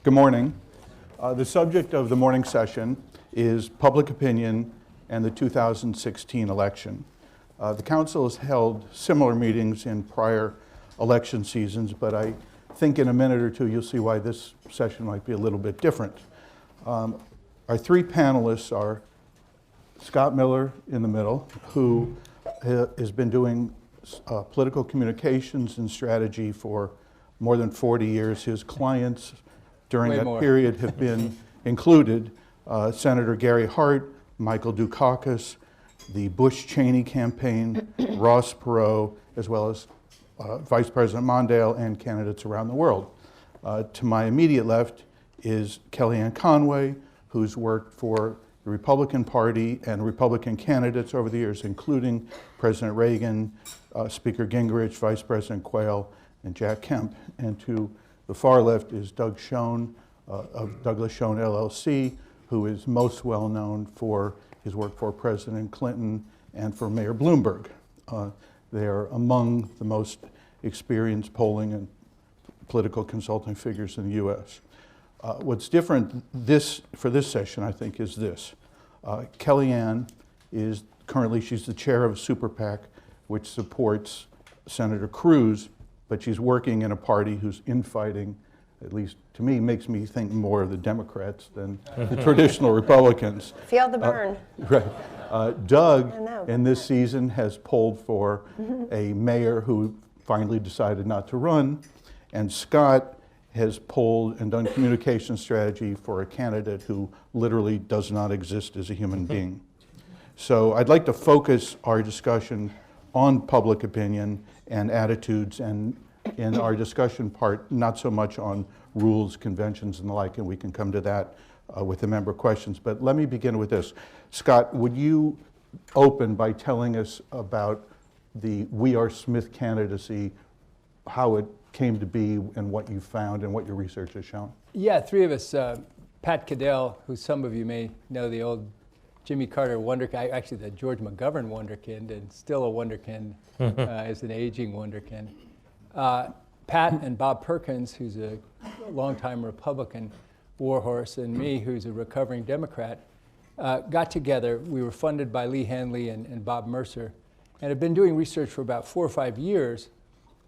Good morning. The subject of the morning session is public opinion and the 2016 election. The council has held similar meetings in prior election seasons, but I think in a minute or two you'll see why this session might be a little bit different. Our three panelists are Scott Miller in the middle, who has been doing political communications and strategy for more than 40 years. His clients during that period have been included Senator Gary Hart, Michael Dukakis, the Bush-Cheney campaign, Ross Perot, as well as Vice President Mondale and candidates around the world. To my immediate left is Kellyanne Conway, who's worked for the Republican Party and Republican candidates over the years, including President Reagan, Speaker Gingrich, Vice President Quayle, and Jack Kemp. And to the far left is Doug Schoen of Douglas Schoen LLC, who is most well known for his work for President Clinton and for Mayor Bloomberg. They are among the most experienced polling and political consulting figures in the U.S. What's different for this session, I think, is this. Kellyanne is currently, she's the chair of a super PAC which supports Senator Cruz, but she's working in a party whose infighting, at least to me, makes me think more of the Democrats than the traditional Republicans. Feel the burn. Right. Doug, in this season, has polled for a mayor who finally decided not to run, and Scott has polled and done communication strategy for a candidate who literally does not exist as a human being. So I'd like to focus our discussion on public opinion and attitudes, and in our discussion part, not so much on rules, conventions, and the like, and we can come to that with the member questions. But let me begin with this. Scott, would you open by telling us about the We Are Smith candidacy, how it came to be, and what you found and what your research has shown? Yeah, three of us, Pat Caddell, who some of you may know, the old Jimmy Carter wonderkind, actually the George McGovern wonderkind, and still a wonderkind as an aging wonderkind. Pat and Bob Perkins, who's a longtime Republican warhorse, and me, who's a recovering Democrat, got together. We were funded by Lee Hanley and Bob Mercer, and have been doing research for about 4 or 5 years.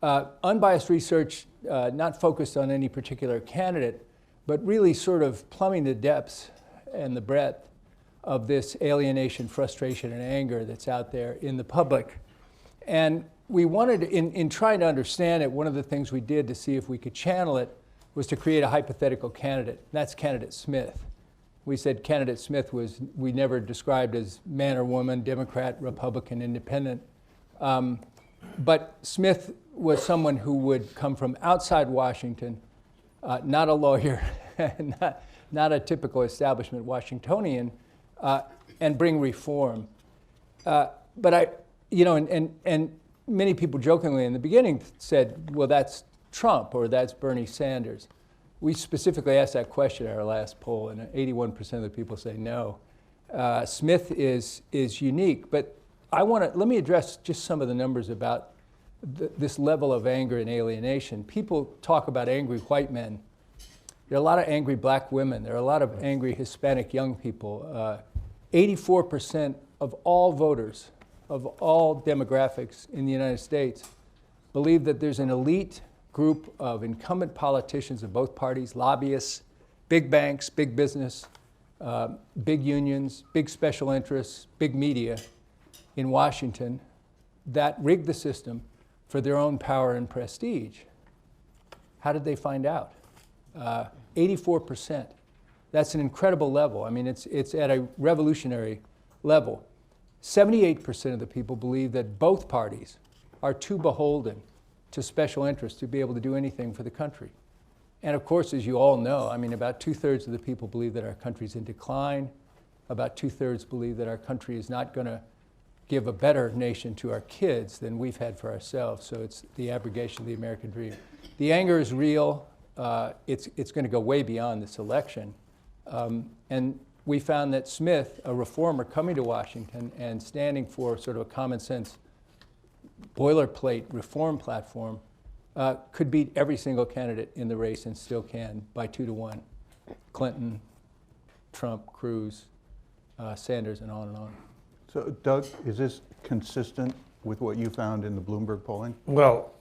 Unbiased research, not focused on any particular candidate, but really sort of plumbing the depths and the breadth of this alienation, frustration, and anger that's out there in the public. And we wanted, in trying to understand it, one of the things we did to see if we could channel it was to create a hypothetical candidate. That's candidate Smith. We said candidate Smith was, we never described as man or woman, Democrat, Republican, Independent. But Smith was someone who would come from outside Washington, not a lawyer, not a typical establishment Washingtonian, and bring reform. But and many people jokingly in the beginning said, well, that's Trump or that's Bernie Sanders. We specifically asked that question at our last poll, and 81% of the people say no. Smith is unique, but let me address just some of the numbers about this level of anger and alienation. People talk about angry white men. There are a lot of angry black women. There are a lot of angry Hispanic young people. 84% of all voters, of all demographics in the United States, believe that there's an elite group of incumbent politicians of both parties, lobbyists, big banks, big business, big unions, big special interests, big media in Washington that rigged the system for their own power and prestige. How did they find out? 84%. That's an incredible level. I mean, it's at a revolutionary level. 78% of the people believe that both parties are too beholden to special interests to be able to do anything for the country. And of course, as you all know, I mean, about 2/3 of the people believe that our country's in decline. About 2/3 believe that our country is not going to give a better nation to our kids than we've had for ourselves. So it's the abrogation of the American dream. The anger is real. It's going to go way beyond this election. And we found that Smith, a reformer coming to Washington and standing for sort of a common sense boilerplate reform platform, could beat every single candidate in the race and still can by 2-1. Clinton, Trump, Cruz, Sanders, and on and on. So Doug, is this consistent with what you found in the Bloomberg polling? Well,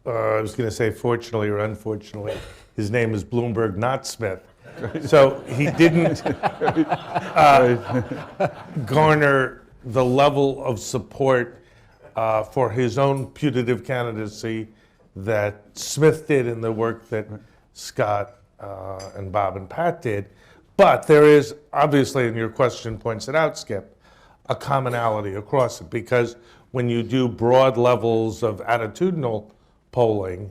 I was going to say fortunately or unfortunately, his name is Bloomberg, not Smith. So he didn't garner the level of support for his own putative candidacy that Smith did in the work that Scott and Bob and Pat did. But there is obviously, and your question points it out, Skip, a commonality across it, because when you do broad levels of attitudinal polling,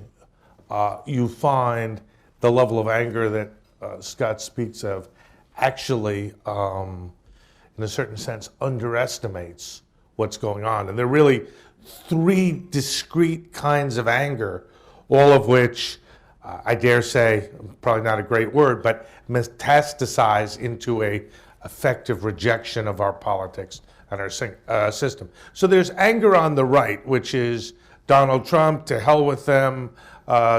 you find the level of anger that Scott speaks of actually, in a certain sense, underestimates what's going on. And there are really three discrete kinds of anger, all of which, I dare say, probably not a great word, but metastasize into a effective rejection of our politics and our system. So there's anger on the right, which is Donald Trump, to hell with them,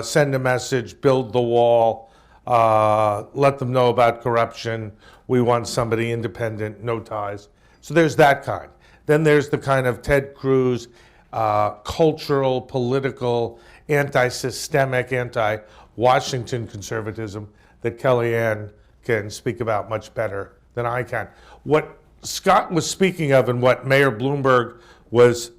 send a message, build the wall, let them know about corruption, we want somebody independent, no ties. So there's that kind. Then there's the kind of Ted Cruz, cultural, political, anti-systemic, anti-Washington conservatism that Kellyanne can speak about much better than I can. What Scott was speaking of and what Mayor Bloomberg was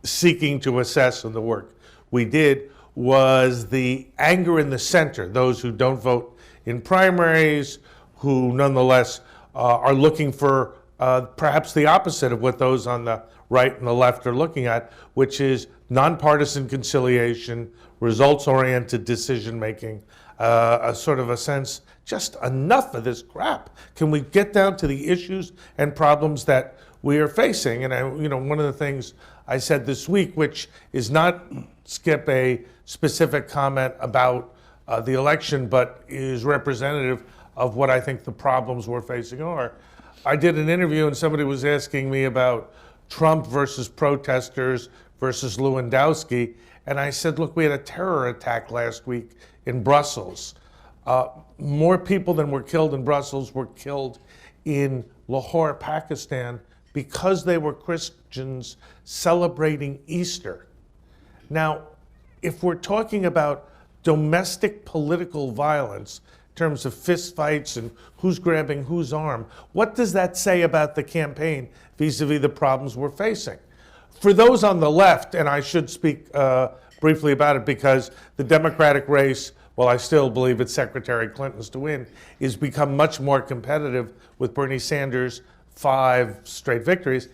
seeking to assess in the work we did was the anger in the center, those who don't vote in primaries, who nonetheless are looking for perhaps the opposite of what those on the right and the left are looking at, which is nonpartisan conciliation, results-oriented decision-making, a sort of a sense, just enough of this crap. Can we get down to the issues and problems that we are facing? And one of the things I said this week, which is not, Skip, a specific comment about the election, but is representative of what I think the problems we're facing are. I did an interview and somebody was asking me about Trump versus protesters versus Lewandowski, and I said, look, we had a terror attack last week in Brussels. More people than were killed in Brussels were killed in Lahore, Pakistan, because they were Christians celebrating Easter. Now, if we're talking about domestic political violence, in terms of fistfights and who's grabbing whose arm, what does that say about the campaign vis-a-vis the problems we're facing? For those on the left, and I should speak briefly about it because the Democratic race, while I still believe it's Secretary Clinton's to win, is become much more competitive with Bernie Sanders' 5 straight victories.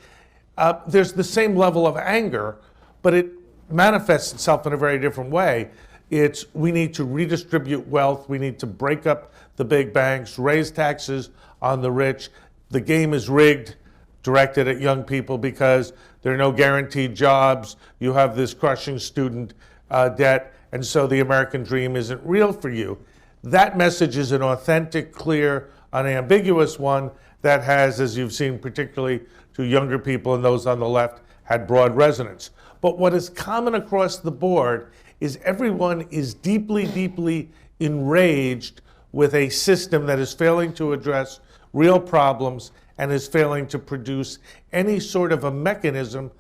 There's the same level of anger, but it manifests itself in a very different way. It's we need to redistribute wealth, we need to break up the big banks, raise taxes on the rich. The game is rigged, directed at young people because there are no guaranteed jobs. You have this crushing student debt, and so the American dream isn't real for you. That message is an authentic, clear, unambiguous one that has, as you've seen, particularly to younger people and those on the left, had broad resonance. But what is common across the board is everyone is deeply, deeply enraged with a system that is failing to address real problems and is failing to produce any sort of a mechanism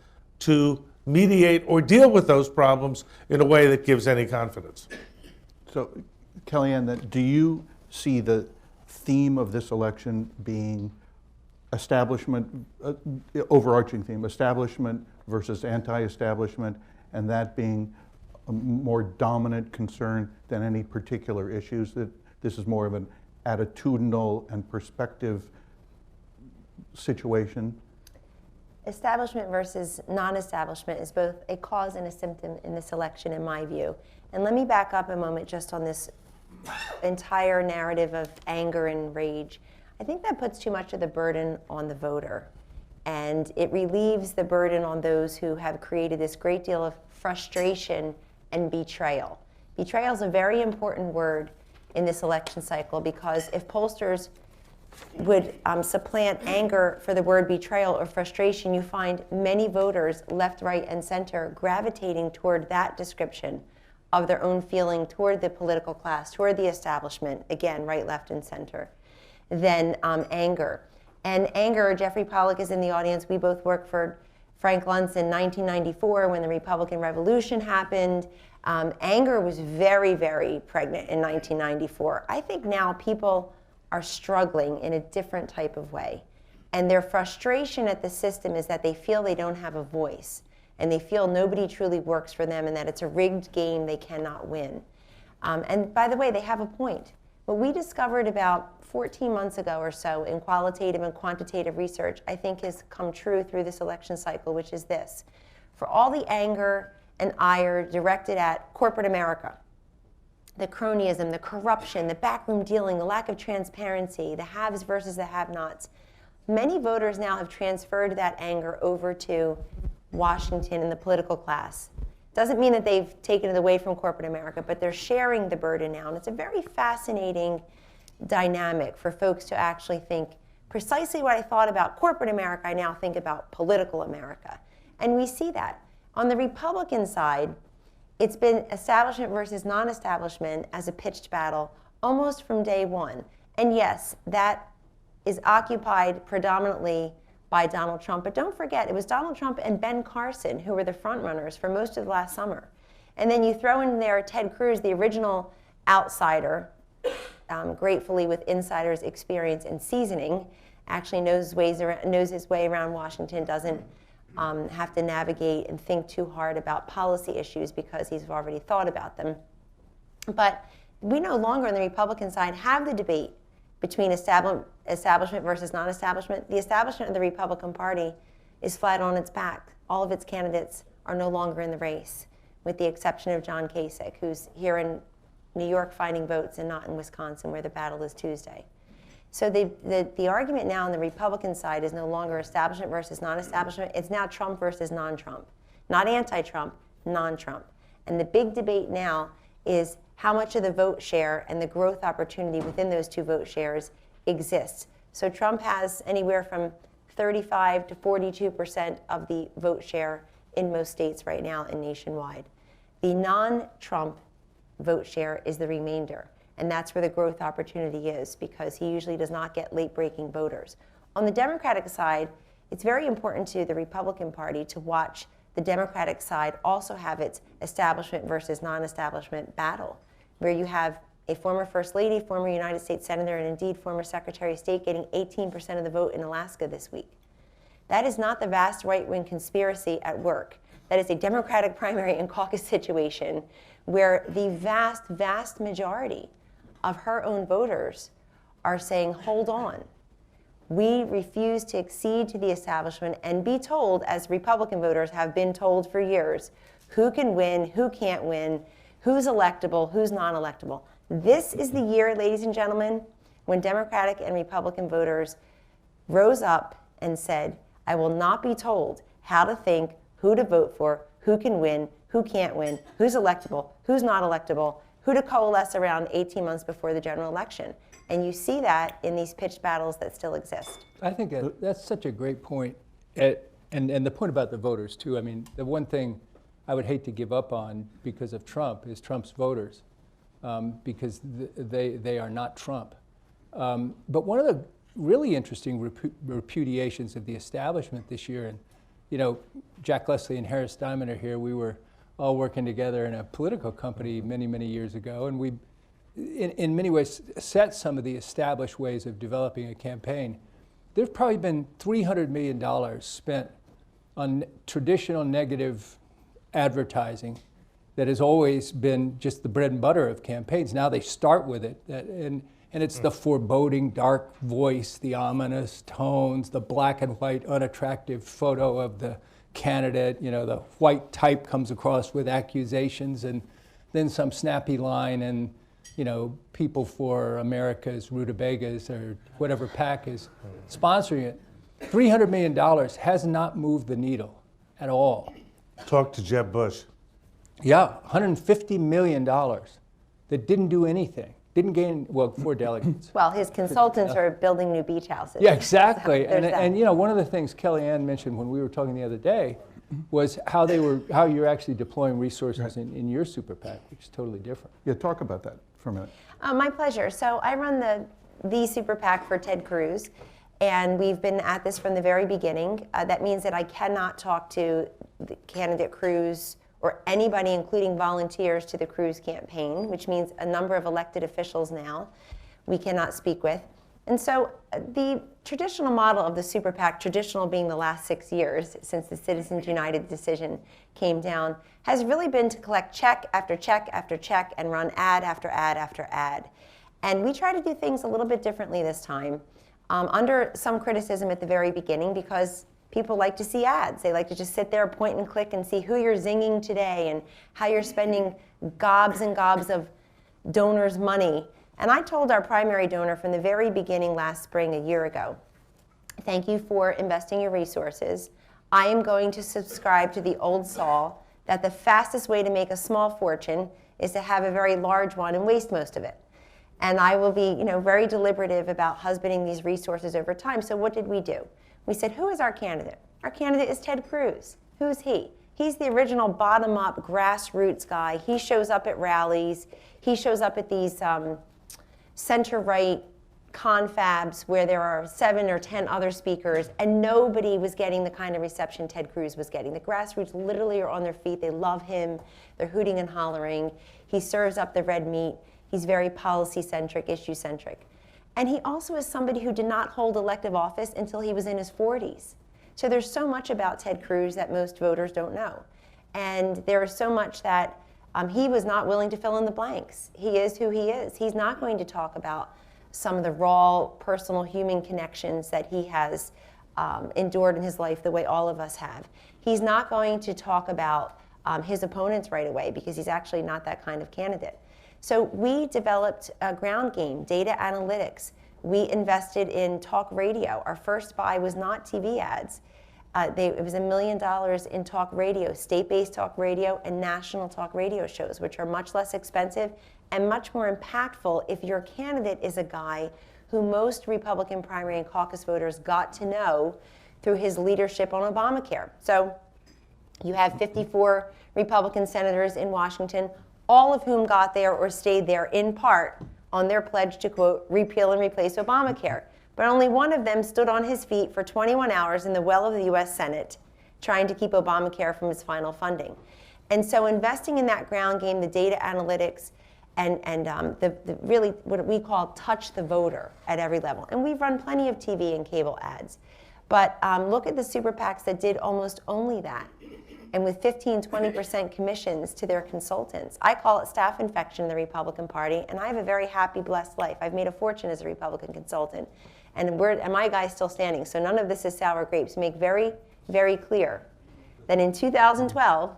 to mediate or deal with those problems in a way that gives any confidence. So, Kellyanne, do you see the theme of this election being establishment, overarching theme, establishment versus anti-establishment, and that being a more dominant concern than any particular issues, that this is more of an attitudinal and perspective situation? Establishment versus non-establishment is both a cause and a symptom in this election, in my view. And let me back up a moment just on this entire narrative of anger and rage. I think that puts too much of the burden on the voter. And it relieves the burden on those who have created this great deal of frustration and betrayal. Betrayal is a very important word in this election cycle because if pollsters would supplant anger for the word betrayal or frustration, you find many voters, left, right, and center, gravitating toward that description of their own feeling toward the political class, toward the establishment, again, right, left, and center, than anger. And anger, Jeffrey Pollack is in the audience. We both worked for Frank Luntz in 1994 when the Republican Revolution happened. Anger was very, very pregnant in 1994. I think now people are struggling in a different type of way. And their frustration at the system is that they feel they don't have a voice, and they feel nobody truly works for them, and that it's a rigged game they cannot win. And by the way, they have a point. What we discovered about 14 months ago or so in qualitative and quantitative research, I think has come true through this election cycle, which is this. For all the anger and ire directed at corporate America, the cronyism, the corruption, the backroom dealing, the lack of transparency, the haves versus the have-nots, many voters now have transferred that anger over to Washington and the political class. Doesn't mean that they've taken it away from corporate America, but they're sharing the burden now. And it's a very fascinating dynamic for folks to actually think precisely what I thought about corporate America, I now think about political America. And we see that. On the Republican side, it's been establishment versus non-establishment as a pitched battle almost from day one. And yes, that is occupied predominantly by Donald Trump. But don't forget, it was Donald Trump and Ben Carson who were the front runners for most of the last summer. And then you throw in there Ted Cruz, the original outsider, gratefully with insiders' experience and seasoning, actually knows his way around Washington, doesn't have to navigate and think too hard about policy issues because he's already thought about them. But we no longer on the Republican side have the debate between establishment versus non-establishment. The establishment of the Republican Party is flat on its back. All of its candidates are no longer in the race, with the exception of John Kasich, who's here in New York finding votes and not in Wisconsin, where the battle is Tuesday. So the argument now on the Republican side is no longer establishment versus non-establishment. It's now Trump versus non-Trump. Not anti-Trump, non-Trump. And the big debate now is how much of the vote share and the growth opportunity within those two vote shares exists. So Trump has anywhere from 35 to 42% of the vote share in most states right now and nationwide. The non-Trump vote share is the remainder. And that's where the growth opportunity is, because he usually does not get late-breaking voters. On the Democratic side, it's very important to the Republican Party to watch the Democratic side also have its establishment versus non-establishment battle, where you have a former First Lady, former United States Senator, and indeed former Secretary of State getting 18% of the vote in Alaska this week. That is not the vast right-wing conspiracy at work. That is a Democratic primary and caucus situation where the vast, vast majority of her own voters are saying, hold on. We refuse to accede to the establishment and be told, as Republican voters have been told for years, who can win, who can't win, who's electable, who's non-electable. This is the year, ladies and gentlemen, when Democratic and Republican voters rose up and said, I will not be told how to think, who to vote for, who can win, who can't win, who's electable, who's not electable, who to coalesce around 18 months before the general election. And you see that in these pitched battles that still exist. I think that's such a great point. And the point about the voters, too. I mean, the one thing I would hate to give up on because of Trump is Trump's voters, because they are not Trump. But one of the really interesting repudiations of the establishment this year, and you know, Jack Leslie and Harris Diamond are here. We were all working together in a political company many, many years ago, and we, in many ways, set some of the established ways of developing a campaign. There's probably been $300 million spent on traditional negative advertising that has always been just the bread and butter of campaigns. Now they start with it, and it's the foreboding dark voice, the ominous tones, the black and white unattractive photo of the candidate, you know, the white type comes across with accusations, and then some snappy line, and you know, People for America's Rutabagas or whatever PAC is sponsoring it. $300 million has not moved the needle at all. Talk to Jeb Bush. Yeah, $150 million that didn't do anything. Didn't gain, well, 4 delegates. Well, his consultants are building new beach houses. Yeah, exactly. So there's that. And you know, one of the things Kellyanne mentioned when we were talking the other day was how you're actually deploying resources in your super PAC, which is totally different. Yeah, talk about that for a minute. My pleasure. So I run the super PAC for Ted Cruz, and we've been at this from the very beginning. That means that I cannot talk to the candidate Cruz or anybody, including volunteers, to the Cruz campaign, which means a number of elected officials now we cannot speak with. And so the traditional model of the super PAC, traditional being the last 6 years since the Citizens United decision came down, has really been to collect check after check after check and run ad after ad after ad. And we try to do things a little bit differently this time, under some criticism at the very beginning, because people like to see ads. They like to just sit there, point and click, and see who you're zinging today and how you're spending gobs and gobs of donors' money. And I told our primary donor from the very beginning last spring, a year ago, thank you for investing your resources. I am going to subscribe to the old saw that the fastest way to make a small fortune is to have a very large one and waste most of it. And I will be, very deliberative about husbanding these resources over time. So what did we do? We said, who is our candidate? Our candidate is Ted Cruz. Who's he? He's the original bottom-up grassroots guy. He shows up at rallies. He shows up at these center-right confabs where there are 7 or 10 other speakers, and nobody was getting the kind of reception Ted Cruz was getting. The grassroots literally are on their feet. They love him. They're hooting and hollering. He serves up the red meat. He's very policy-centric, issue-centric. And he also is somebody who did not hold elective office until he was in his 40s. So there's so much about Ted Cruz that most voters don't know. And there is so much that he was not willing to fill in the blanks. He is who he is. He's not going to talk about some of the raw, personal, human connections that he has endured in his life the way all of us have. He's not going to talk about his opponents right away, because he's actually not that kind of candidate. So we developed a ground game, data analytics. We invested in talk radio. Our first buy was not TV ads. It was $1 million in talk radio, state-based talk radio and national talk radio shows, which are much less expensive and much more impactful if your candidate is a guy who most Republican primary and caucus voters got to know through his leadership on Obamacare. So you have 54 Republican senators in Washington, all of whom got there or stayed there in part on their pledge to, quote, repeal and replace Obamacare. But only one of them stood on his feet for 21 hours in the well of the US Senate trying to keep Obamacare from its final funding. And so investing in that ground game, the data analytics, and the really what we call touch the voter at every level. And we've run plenty of TV and cable ads. But look at the super PACs that did almost only that. And with 15-20% commissions to their consultants. I call it staph infection in the Republican Party, and I have a very happy, blessed life. I've made a fortune as a Republican consultant, and my guy's still standing, so none of this is sour grapes. Make very, very clear that in 2012,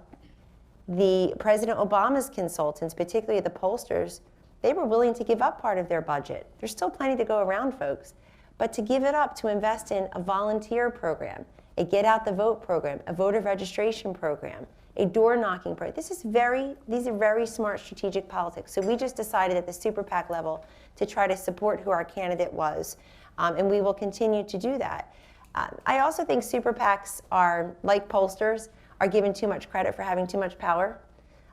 the President Obama's consultants, particularly the pollsters, they were willing to give up part of their budget. There's still plenty to go around, folks, but to give it up to invest in a volunteer program, a Get Out the Vote program, a voter registration program, a door knocking program. These are very smart strategic politics. So we just decided at the super PAC level to try to support who our candidate was, and we will continue to do that. I also think super PACs are, like pollsters, are given too much credit for having too much power.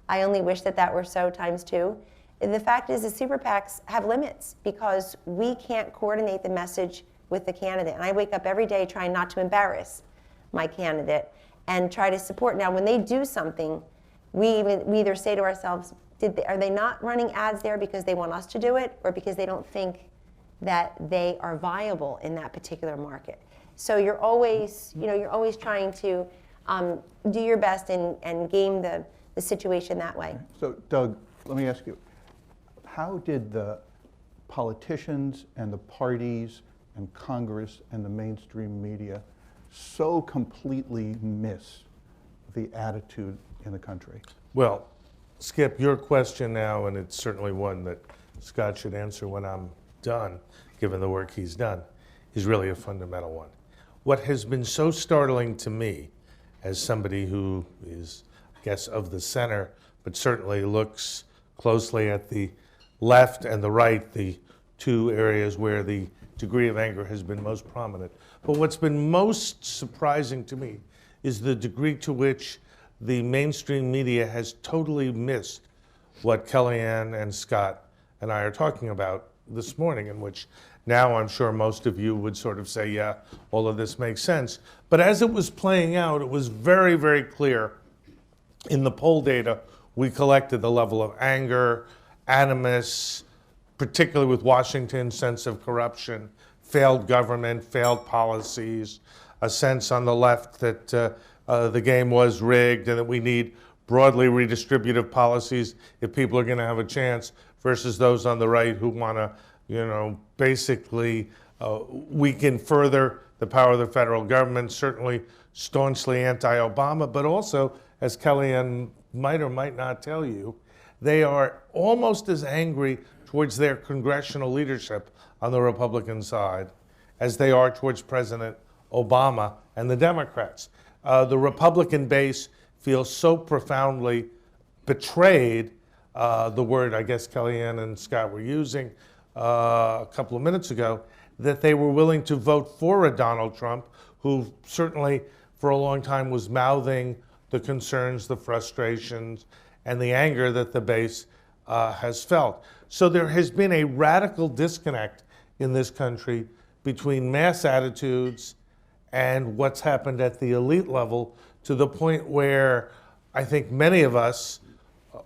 I only wish that were so ×2. The fact is the super PACs have limits because we can't coordinate the message with the candidate. And I wake up every day trying not to embarrass my candidate and try to support. Now, when they do something, we either say to ourselves, are they not running ads there because they want us to do it or because they don't think that they are viable in that particular market? So you're always trying to do your best and game the situation that way. So, Doug, let me ask you, how did the politicians and the parties and Congress and the mainstream media so completely miss the attitude in the country? Well, Skip, your question now, and it's certainly one that Scott should answer when I'm done, given the work he's done, is really a fundamental one. What has been so startling to me, as somebody who is, I guess, of the center, but certainly looks closely at the left and the right, the two areas where the degree of anger has been most prominent. But what's been most surprising to me is the degree to which the mainstream media has totally missed what Kellyanne and Scott and I are talking about this morning, in which now I'm sure most of you would sort of say, yeah, all of this makes sense. But as it was playing out, it was very, very clear in the poll data we collected, the level of anger, animus, particularly with Washington's sense of corruption, failed government, failed policies, a sense on the left that the game was rigged and that we need broadly redistributive policies if people are going to have a chance, versus those on the right who want to, basically weaken further the power of the federal government, certainly staunchly anti-Obama, but also, as Kellyanne might or might not tell you, they are almost as angry towards their congressional leadership on the Republican side as they are towards President Obama and the Democrats. The Republican base feels so profoundly betrayed, the word I guess Kellyanne and Scott were using a couple of minutes ago, that they were willing to vote for a Donald Trump who certainly for a long time was mouthing the concerns, the frustrations, and the anger that the base has felt. So there has been a radical disconnect in this country between mass attitudes and what's happened at the elite level, to the point where I think many of us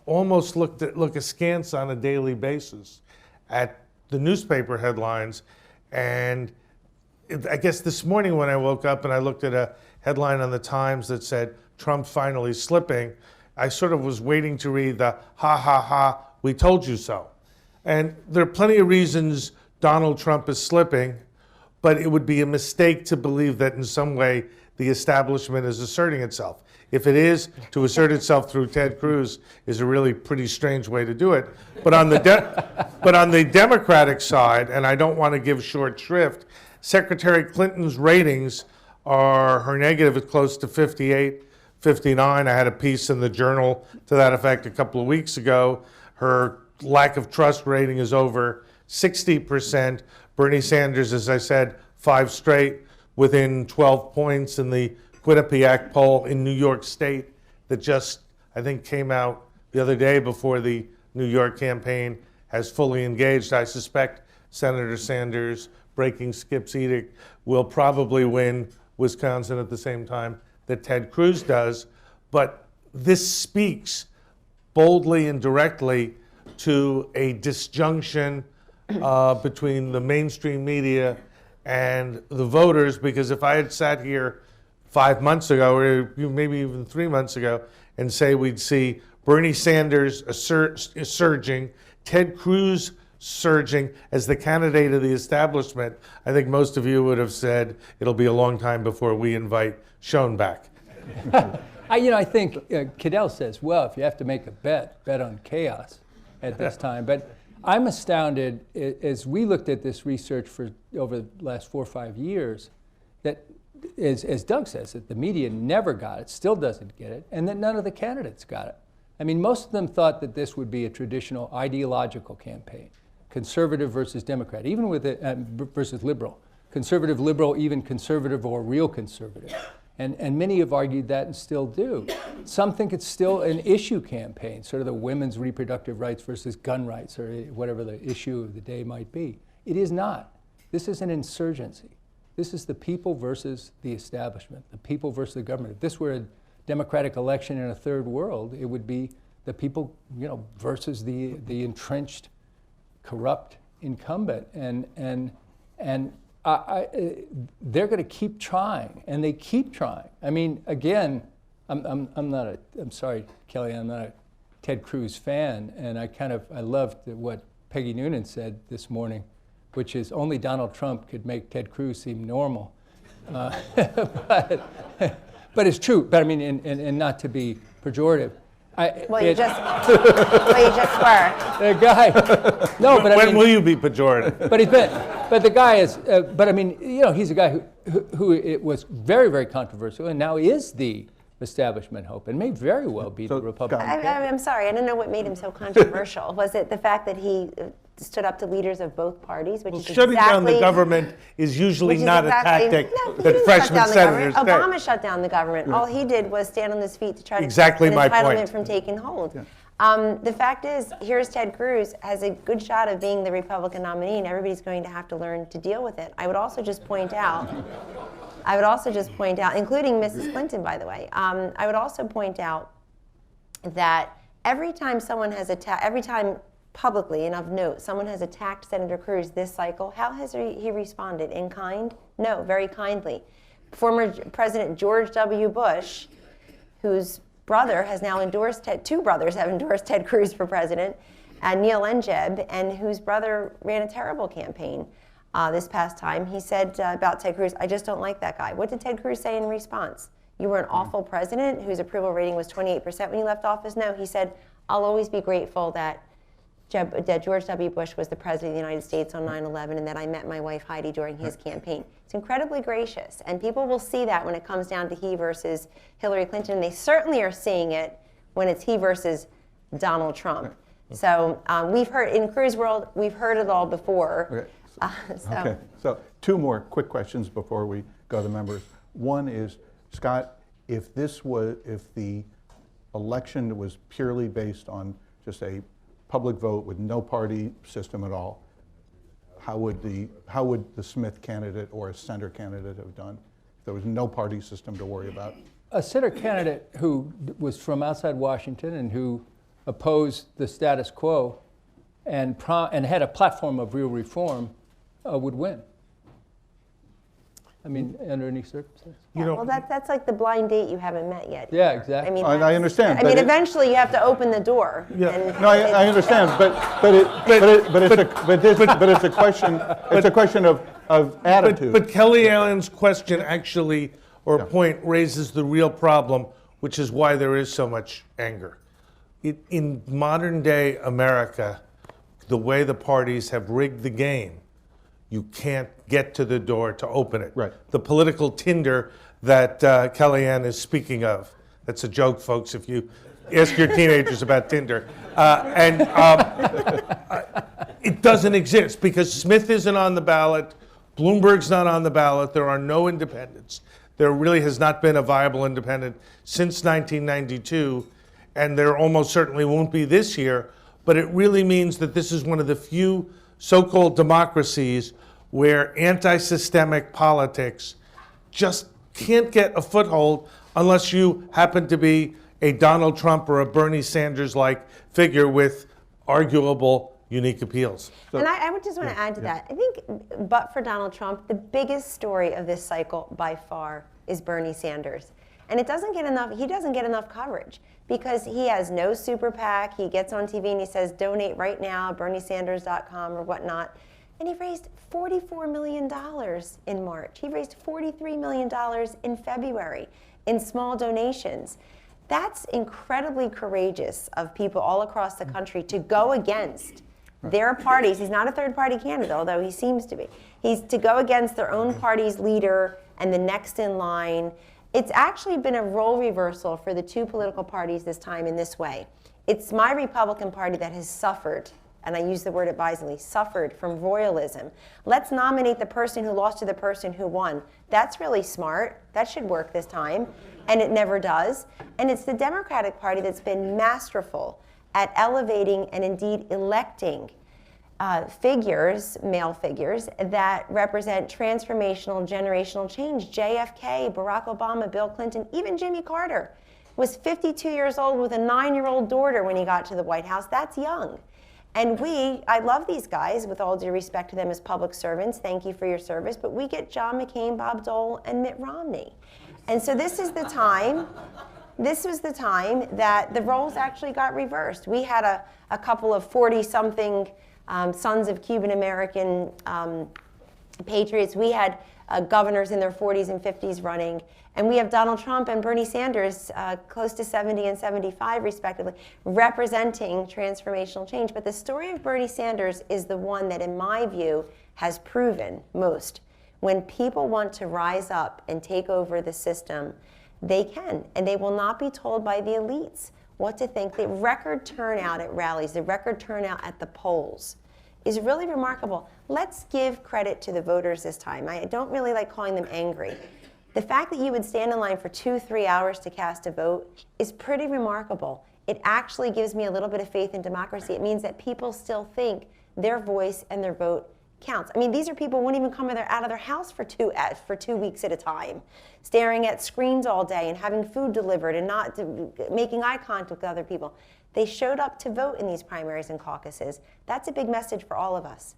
almost look askance on a daily basis at the newspaper headlines. And I guess this morning when I woke up and I looked at a headline on the Times that said, Trump finally slipping, I sort of was waiting to read the ha ha ha, we told you so. And there are plenty of reasons Donald Trump is slipping, but it would be a mistake to believe that in some way the establishment is asserting itself. If it is, to assert itself through Ted Cruz is a really pretty strange way to do it. But on the Democratic side, and I don't want to give short shrift, Secretary Clinton's ratings are, her negative is close to 58, 59. I had a piece in the Journal to that effect a couple of weeks ago. Her lack of trust rating is over 60%. Bernie Sanders, as I said, 5 straight, within 12 points in the Quinnipiac poll in New York State that just, I think, came out the other day before the New York campaign has fully engaged. I suspect Senator Sanders, breaking Skip's edict, will probably win Wisconsin at the same time that Ted Cruz does. But this speaks boldly and directly to a disjunction between the mainstream media and the voters, because if I had sat here 5 months ago, or maybe even 3 months ago, and say we'd see Bernie Sanders surging, Ted Cruz surging as the candidate of the establishment, I think most of you would have said it'll be a long time before we invite Schoen back. I think Cadell says, well, if you have to make a bet on chaos at this time. But I'm astounded, as we looked at this research for over the last 4 or 5 years, that, as Doug says, that the media never got it, still doesn't get it, and that none of the candidates got it. I mean, most of them thought that this would be a traditional ideological campaign, conservative versus Democrat, even with it, versus liberal, conservative, liberal, even conservative or real conservative. And many have argued that and still do. Some think it's still an issue campaign, sort of the women's reproductive rights versus gun rights, or whatever the issue of the day might be. It is not. This is an insurgency. This is the people versus the establishment, the people versus the government. If this were a democratic election in a third world, it would be the people, versus the entrenched, corrupt incumbent. And they're going to keep trying, and they keep trying. I mean, again, I'm sorry, Kelly, I'm not a Ted Cruz fan, and I loved what Peggy Noonan said this morning, which is only Donald Trump could make Ted Cruz seem normal. But it's true. But I mean, and not to be pejorative. You just were. The guy. No, but I mean, when will you be pejorative? But the guy is. But I mean, he's a guy who it was very, very controversial, and now is the establishment hope, and may very well be the Republican. I'm sorry, I don't know what made him so controversial. Was it the fact that he stood up to leaders of both parties, which Well, is shutting down the exactly- government is usually which is not exactly- a tactic No, he that didn't freshman shut down the senators government. take. Obama shut down the government. All he did was stand on his feet to try to Exactly keep my an entitlement point. from taking hold. The fact is, here's Ted Cruz has a good shot of being the Republican nominee, and everybody's going to have to learn to deal with it. I would also just point out, including Mrs. Clinton, by the way, I would also point out that every time publicly and of note, someone has attacked Senator Cruz this cycle, how has he responded? In kind? No, very kindly. Former President George W. Bush, whose brother has now endorsed two brothers have endorsed Ted Cruz for president, Neil and Jeb, and whose brother ran a terrible campaign this past time. He said about Ted Cruz, "I just don't like that guy." What did Ted Cruz say in response? "You were an awful president whose approval rating was 28% when you left office." No, he said, "I'll always be grateful that George W. Bush was the president of the United States on 9/11 and that I met my wife Heidi during his campaign." It's incredibly gracious, and people will see that when it comes down to he versus Hillary Clinton, and they certainly are seeing it when it's he versus Donald Trump. So we've heard, in Cruz world, we've heard it all before. Okay. Okay, so two more quick questions before we go to members. One is, Scott, if the election was purely based on just a public vote with no party system at all, how would the Smith candidate or a center candidate have done if there was no party system to worry about? A center candidate who was from outside Washington and who opposed the status quo and had a platform of real reform would win. I mean, under any circumstance. You Well, that's like the blind date you haven't met yet. Yeah, exactly. I mean, I understand, I but mean, it- eventually you have to open the door. Yeah. and- No, I understand, but it's a question. It's a question of attitude. But Kellyanne's question actually, or point, raises the real problem, which is why there is so much anger. In modern day America, the way the parties have rigged the game, you can't get to the door to open it. Right. The political Tinder that Kellyanne is speaking of. That's a joke, folks, if you ask your teenagers about Tinder. It doesn't exist because Smith isn't on the ballot, Bloomberg's not on the ballot, there are no independents. There really has not been a viable independent since 1992, and there almost certainly won't be this year, but it really means that this is one of the few so-called democracies where anti-systemic politics just can't get a foothold unless you happen to be a Donald Trump or a Bernie Sanders-like figure with arguable unique appeals. And I would just want to add to that. I think, but for Donald Trump, the biggest story of this cycle by far is Bernie Sanders. And he doesn't get enough coverage because he has no super PAC. He gets on TV and he says, donate right now, BernieSanders.com or whatnot. And he raised $44 million in March. He raised $43 million in February in small donations. That's incredibly courageous of people all across the country to go against their parties. He's not a third-party candidate, although he seems to be. He's to go against their own party's leader and the next in line. It's actually been a role reversal for the two political parties this time in this way. It's my Republican Party that has suffered, and I use the word advisedly, suffered from royalism. Let's nominate the person who lost to the person who won. That's really smart. That should work this time, and it never does. And it's the Democratic Party that's been masterful at elevating and indeed electing figures, male figures, that represent transformational, generational change. JFK, Barack Obama, Bill Clinton, even Jimmy Carter was 52 years old with a 9-year-old daughter when he got to the White House. That's young. And I love these guys, with all due respect to them as public servants. Thank you for your service. But we get John McCain, Bob Dole, and Mitt Romney. And so this was the time that the roles actually got reversed. We had a couple of 40-something sons of Cuban-American patriots. We had governors in their 40s and 50s running. And we have Donald Trump and Bernie Sanders, close to 70 and 75 respectively, representing transformational change. But the story of Bernie Sanders is the one that, in my view, has proven most. When people want to rise up and take over the system, they can, and they will not be told by the elites what to think. The record turnout at rallies, the record turnout at the polls is really remarkable. Let's give credit to the voters this time. I don't really like calling them angry. The fact that you would stand in line for 2-3 hours to cast a vote is pretty remarkable. It actually gives me a little bit of faith in democracy. It means that people still think their voice and their vote counts. I mean, these are people who won't even come out of their house for 2 weeks at a time, staring at screens all day and having food delivered and not making eye contact with other people. They showed up to vote in these primaries and caucuses. That's a big message for all of us.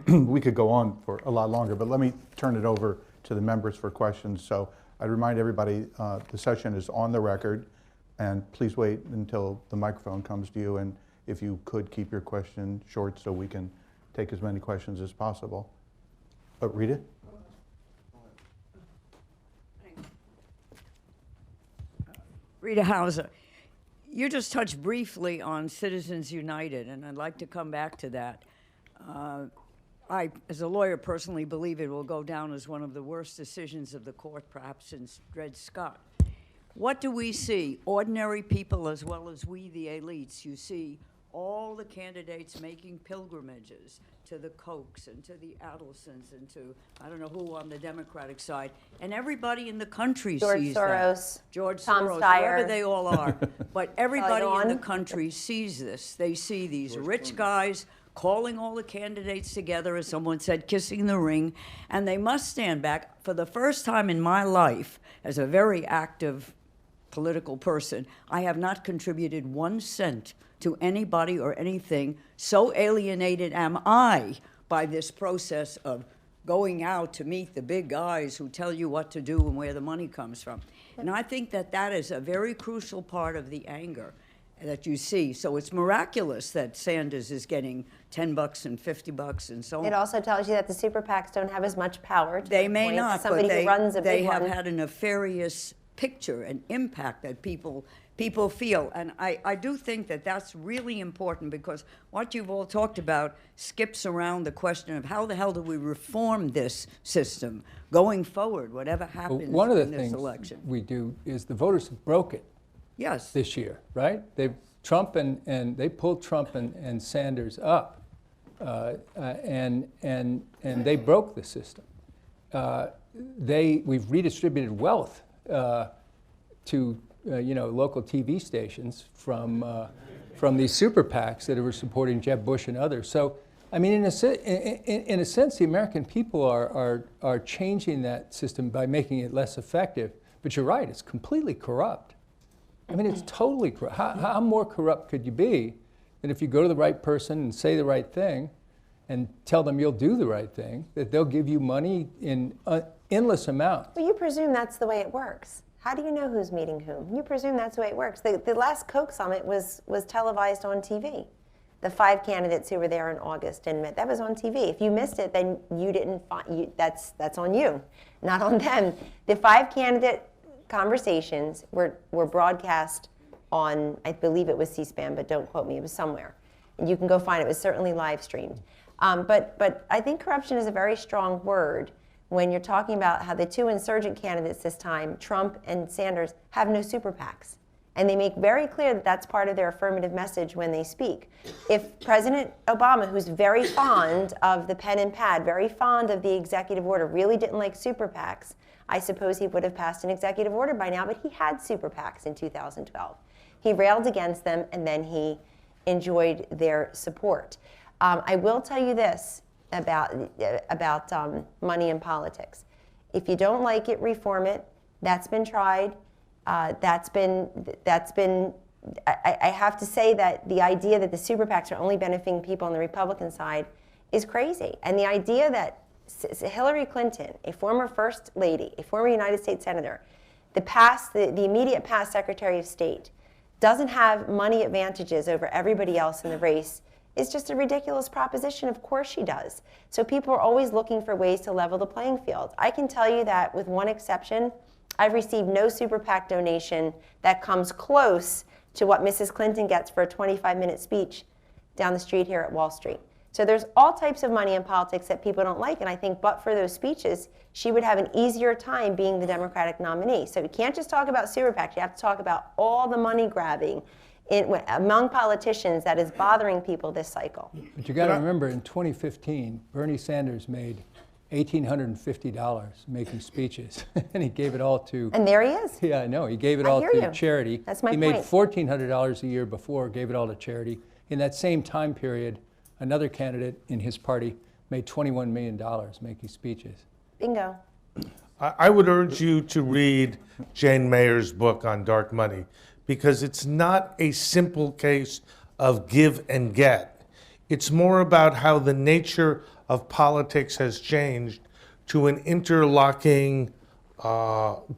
We could go on for a lot longer, but let me turn it over to the members for questions. So I remind everybody, the session is on the record, and please wait until the microphone comes to you, and if you could keep your question short so we can take as many questions as possible. Rita? Rita Hauser, you just touched briefly on Citizens United, and I'd like to come back to that. I, as a lawyer, personally believe it will go down as one of the worst decisions of the court, perhaps since Dred Scott. What do we see? Ordinary people as well as we, the elites. You see all the candidates making pilgrimages to the Kochs and to the Adelsons and to, I don't know who on the Democratic side, and everybody in the country George sees Soros, that. George Tom Soros, Steyer. whoever they all are. But everybody in the Dawn. country sees this. They see these rich guys calling all the candidates together, as someone said, kissing the ring, and they must stand back. For the first time in my life, as a very active political person, I have not contributed 1 cent to anybody or anything. So alienated am I by this process of going out to meet the big guys who tell you what to do and where the money comes from. And I think that that is a very crucial part of the anger that you see. So it's miraculous that Sanders is getting $10 and $50 and so on. It also tells you that the super PACs don't have as much power. They may not, somebody but who runs a they big have one. had a nefarious picture and impact that people feel. And I do think that that's really important, because what you've all talked about skips around the question of how the hell do we reform this system going forward, whatever happens One of the in this things election. we do is the voters broke it Yes. this year, right? They pulled Trump and Sanders up, and they broke the system. We've redistributed wealth to local TV stations from these super PACs that were supporting Jeb Bush and others. So, I mean, in a sense, the American people are changing that system by making it less effective. But you're right; it's completely corrupt. I mean, it's totally corrupt. How more corrupt could you be than if you go to the right person and say the right thing and tell them you'll do the right thing, that they'll give you money in endless amounts? Well, you presume that's the way it works. How do you know who's meeting whom? You presume that's the way it works. The last Koch summit was televised on TV. The 5 candidates who were there in August and met, that was on TV. If you missed it, then you didn't find, that's on you, not on them. The 5 candidate conversations were broadcast on, I believe it was C-SPAN, but don't quote me, it was somewhere. And you can go find it. It was certainly live streamed. But I think corruption is a very strong word when you're talking about how the 2 insurgent candidates this time, Trump and Sanders, have no super PACs. And they make very clear that that's part of their affirmative message when they speak. If President Obama, who's very fond of the pen and pad, very fond of the executive order, really didn't like super PACs, I suppose he would have passed an executive order by now, but he had super PACs in 2012. He railed against them, and then he enjoyed their support. I will tell you this about money in politics. If you don't like it, reform it. That's been tried. I have to say that the idea that the super PACs are only benefiting people on the Republican side is crazy. And the idea that Hillary Clinton, a former First Lady, a former United States Senator, the immediate past Secretary of State, doesn't have money advantages over everybody else in the race is just a ridiculous proposition. Of course she does. So people are always looking for ways to level the playing field. I can tell you that with one exception, I've received no super PAC donation that comes close to what Mrs. Clinton gets for a 25-minute speech down the street here at Wall Street. So there's all types of money in politics that people don't like, and I think but for those speeches, she would have an easier time being the Democratic nominee. So you can't just talk about super PACs, you have to talk about all the money grabbing among politicians that is bothering people this cycle. But you got to remember, in 2015, Bernie Sanders made $1,850 making speeches, and he gave it all to. And there he is. Yeah, I know. He gave it I all hear to you. charity. That's my He made point. $1,400 a year before, gave it all to charity. In that same time period, another candidate in his party made $21 million making speeches. Bingo. I would urge you to read Jane Mayer's book on dark money, because it's not a simple case of give and get. It's more about how the nature of politics has changed to an interlocking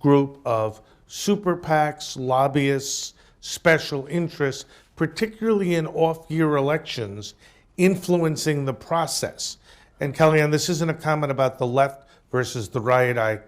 group of super PACs, lobbyists, special interests, particularly in off-year elections, influencing the process. And Kellyanne, this isn't a comment about the left versus the right. I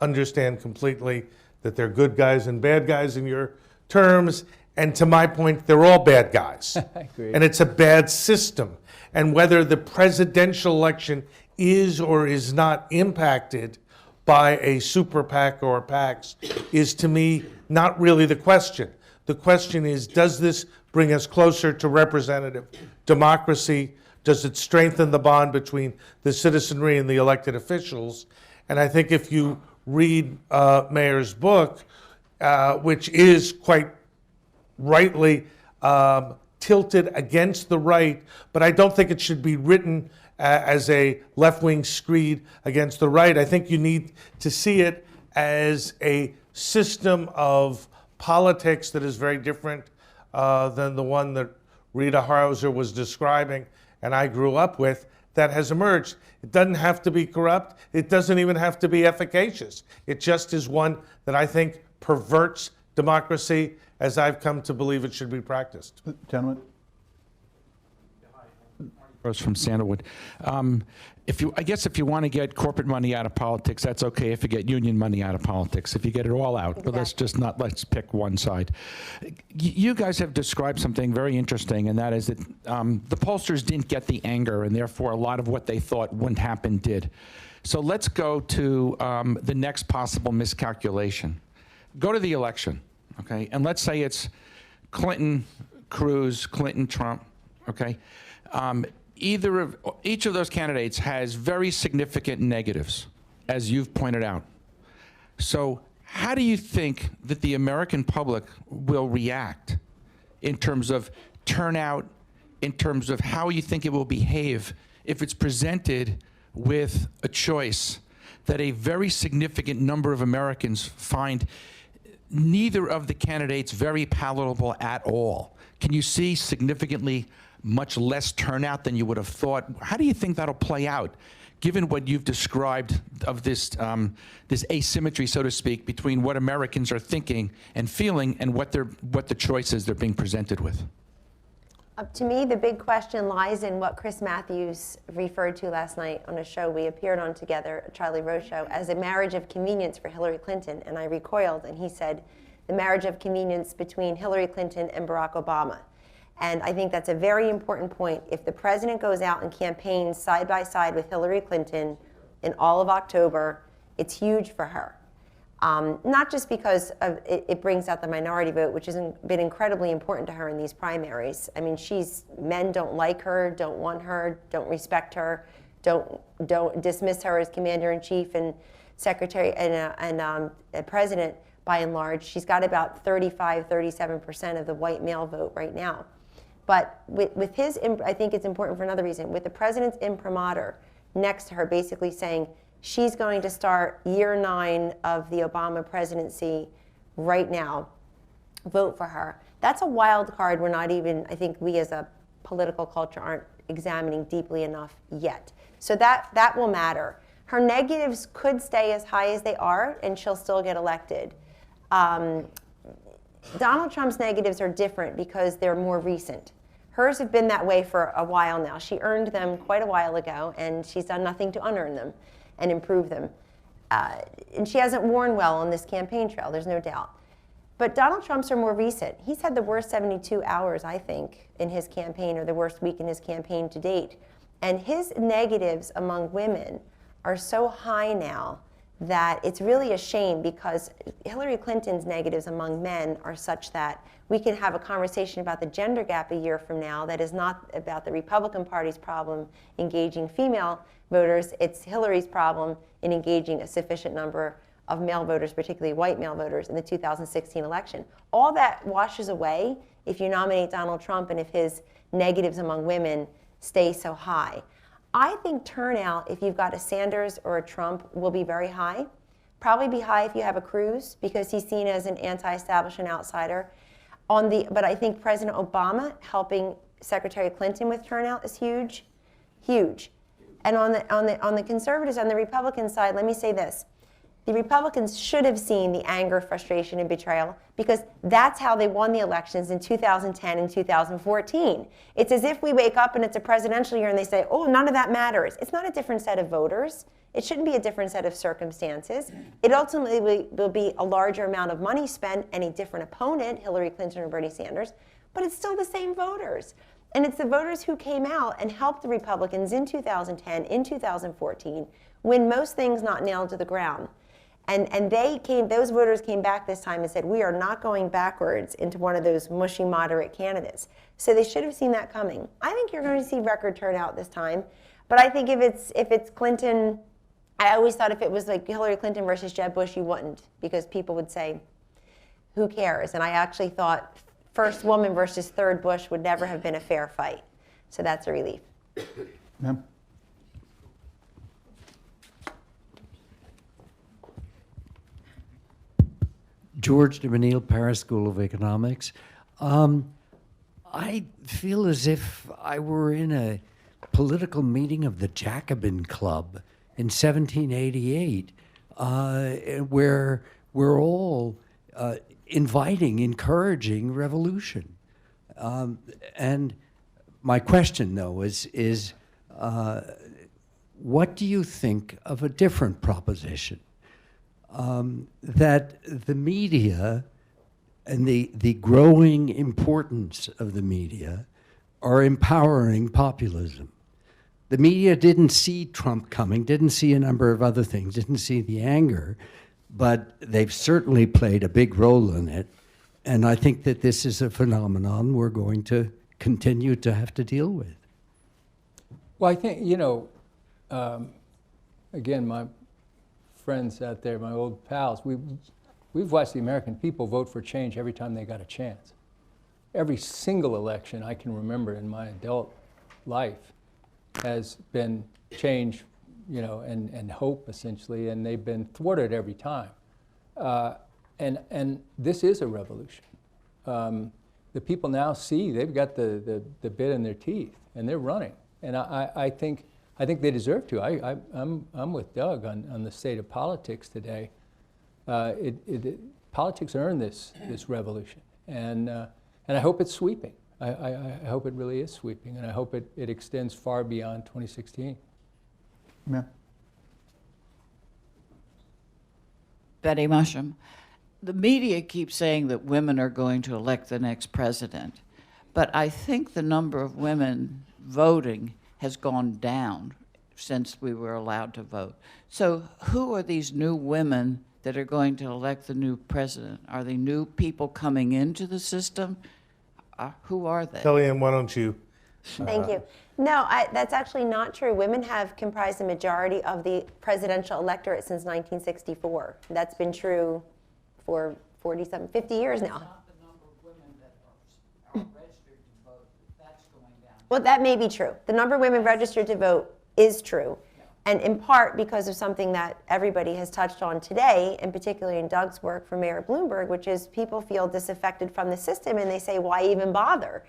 understand completely that they're good guys and bad guys in your terms. And to my point, they're all bad guys. I agree. And it's a bad system. And whether the presidential election is or is not impacted by a super PAC or PACs is, to me, not really the question. The question is, does this bring us closer to representative democracy? Does it strengthen the bond between the citizenry and the elected officials? And I think if you read Mayer's book, which is quite rightly tilted against the right, but I don't think it should be written as a left-wing screed against the right. I think you need to see it as a system of politics that is very different than the one that Rita Hauser was describing and I grew up with, that has emerged. It doesn't have to be corrupt. It doesn't even have to be efficacious. It just is one that I think perverts democracy as I've come to believe it should be practiced. Gentlemen? Rose from Sandalwood. I guess if you want to get corporate money out of politics, that's okay if you get union money out of politics, if you get it all out. But let's pick one side. You guys have described something very interesting, and that is that the pollsters didn't get the anger, and therefore a lot of what they thought wouldn't happen did. So let's go to the next possible miscalculation. Go to the election, okay? And let's say it's Clinton, Cruz, Clinton, Trump, okay? Each of those candidates has very significant negatives, as you've pointed out. So how do you think that the American public will react in terms of turnout, in terms of how you think it will behave if it's presented with a choice that a very significant number of Americans find neither of the candidates very palatable at all? Can you see significantly much less turnout than you would have thought? How do you think that'll play out, given what you've described of this this asymmetry, so to speak, between what Americans are thinking and feeling and what the choices they're being presented with? To me, the big question lies in what Chris Matthews referred to last night on a show we appeared on together, a Charlie Rose show, as a marriage of convenience for Hillary Clinton. And I recoiled, and he said, the marriage of convenience between Hillary Clinton and Barack Obama. And I think that's a very important point. If the president goes out and campaigns side by side with Hillary Clinton in all of October, it's huge for her. Not just because it brings out the minority vote, which has been incredibly important to her in these primaries. I mean, men don't like her, don't want her, don't respect her, don't dismiss her as commander-in-chief and secretary and president by and large. She's got about 35-37% of the white male vote right now. But with his, I think it's important for another reason, with the president's imprimatur next to her basically saying she's going to start year 9 of the Obama presidency right now, vote for her. That's a wild card we're not even, I think we as a political culture aren't examining deeply enough yet. So that will matter. Her negatives could stay as high as they are and she'll still get elected. Donald Trump's negatives are different because they're more recent. Hers have been that way for a while now. She earned them quite a while ago, and she's done nothing to unearn them and improve them. And she hasn't worn well on this campaign trail, there's no doubt. But Donald Trump's are more recent. He's had the worst 72 hours, I think, in his campaign, or the worst week in his campaign to date. And his negatives among women are so high now that it's really a shame because Hillary Clinton's negatives among men are such that we can have a conversation about the gender gap a year from now that is not about the Republican Party's problem engaging female voters. It's Hillary's problem in engaging a sufficient number of male voters, particularly white male voters, in the 2016 election. All that washes away if you nominate Donald Trump and if his negatives among women stay so high. I think turnout, if you've got a Sanders or a Trump, will be very high. Probably be high if you have a Cruz, because he's seen as an anti-establishment outsider. But I think President Obama helping Secretary Clinton with turnout is huge, huge. And on the conservatives, on the Republican side, let me say this. The Republicans should have seen the anger, frustration, and betrayal, because that's how they won the elections in 2010 and 2014. It's as if we wake up and it's a presidential year and they say, oh, none of that matters. It's not a different set of voters. It shouldn't be a different set of circumstances. It ultimately will be a larger amount of money spent and a different opponent, Hillary Clinton or Bernie Sanders, but it's still the same voters. And it's the voters who came out and helped the Republicans in 2010, in 2014, win most things not nailed to the ground. And those voters came back this time and said, we are not going backwards into one of those mushy moderate candidates. So they should have seen that coming. I think you're going to see record turnout this time. But I think if it's Clinton, I always thought if it was like Hillary Clinton versus Jeb Bush, you wouldn't, because people would say, who cares? And I actually thought first woman versus third Bush would never have been a fair fight. So that's a relief. Ma'am? George de Menil, Paris School of Economics. I feel as if I were in a political meeting of the Jacobin Club in 1788, where we're all inviting, encouraging revolution. And my question, though, is what do you think of a different proposition? That the media and the growing importance of the media are empowering populism. The media didn't see Trump coming, didn't see a number of other things, didn't see the anger, but they've certainly played a big role in it. And I think that this is a phenomenon we're going to continue to have to deal with. Well, I think, again, my friends out there, my old pals, we've watched the American people vote for change every time they got a chance. Every single election I can remember in my adult life has been change, and hope, essentially, and they've been thwarted every time. And this is a revolution. The people now see they've got the bit in their teeth, and they're running. And I think they deserve to. I'm with Doug on the state of politics today. Politics earned this revolution, and I hope it's sweeping. I hope it really is sweeping, and I hope it extends far beyond 2016. Ma'am? Betty Musham. The media keeps saying that women are going to elect the next president, but I think the number of women voting has gone down since we were allowed to vote. So who are these new women that are going to elect the new president? Are they new people coming into the system? Who are they? Kellyanne, why don't you? Thank you. No, that's actually not true. Women have comprised the majority of the presidential electorate since 1964. That's been true for 50 years now. Not the number of women that are registered to vote. That's going down. Well, that may be true. The number of women registered to vote is true. And in part because of something that everybody has touched on today, and particularly in Doug's work for Mayor Bloomberg, which is people feel disaffected from the system and they say, why even bother?